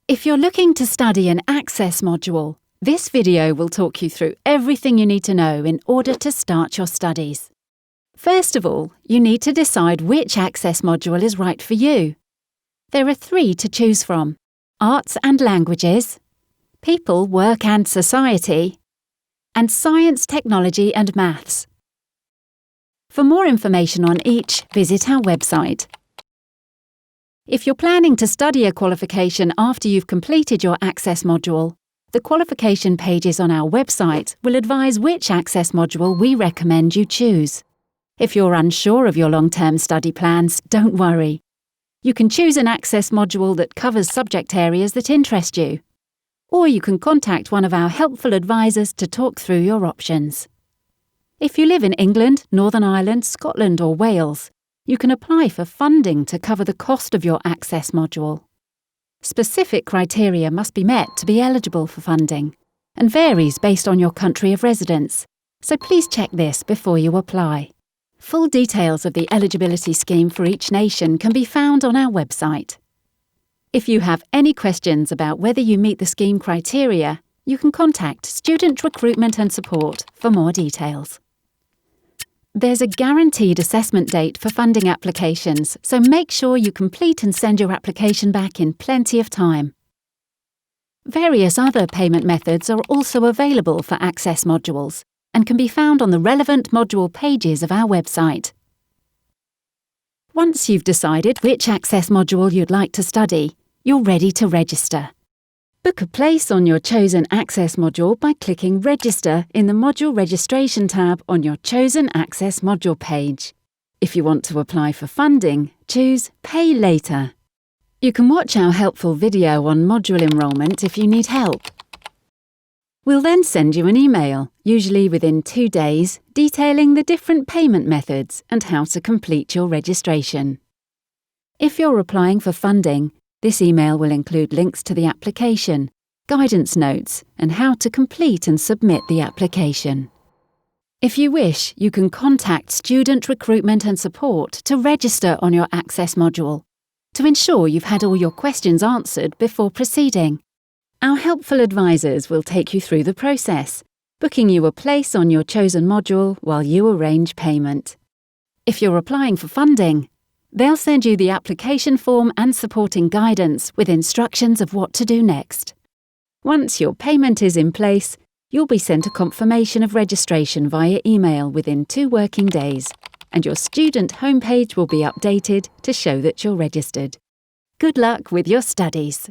If you're looking to study an Access module, this video will talk you through everything you need to know in order to start your studies. First of all, you need to decide which Access module is right for you. There are 3 to choose from: Arts and Languages, People, Work and Society, and Science, Technology and Maths. For more information on each, visit our website. If you're planning to study a qualification after you've completed your Access module, the qualification pages on our website will advise which Access module we recommend you choose. If you're unsure of your long-term study plans, don't worry. You can choose an Access module that covers subject areas that interest you. Or you can contact one of our helpful advisors to talk through your options. If you live in England, Northern Ireland, Scotland or Wales, you can apply for funding to cover the cost of your Access module. Specific criteria must be met to be eligible for funding, and varies based on your country of residence, so please check this before you apply. Full details of the eligibility scheme for each nation can be found on our website. If you have any questions about whether you meet the scheme criteria, you can contact Student Recruitment and Support for more details. There's a guaranteed assessment date for funding applications, so make sure you complete and send your application back in plenty of time. Various other payment methods are also available for Access modules and can be found on the relevant module pages of our website. Once you've decided which Access module you'd like to study, you're ready to register. Book a place on your chosen Access module by clicking Register in the Module Registration tab on your chosen Access module page. If you want to apply for funding, choose Pay Later. You can watch our helpful video on module enrolment if you need help. We'll then send you an email, usually within 2 days, detailing the different payment methods and how to complete your registration. If you're applying for funding, this email will include links to the application, guidance notes, and how to complete and submit the application. If you wish, you can contact Student Recruitment and Support to register on your Access module, to ensure you've had all your questions answered before proceeding. Our helpful advisors will take you through the process, booking you a place on your chosen module while you arrange payment. If you're applying for funding, they'll send you the application form and supporting guidance with instructions of what to do next. Once your payment is in place, you'll be sent a confirmation of registration via email within 2 working days, and your student homepage will be updated to show that you're registered. Good luck with your studies!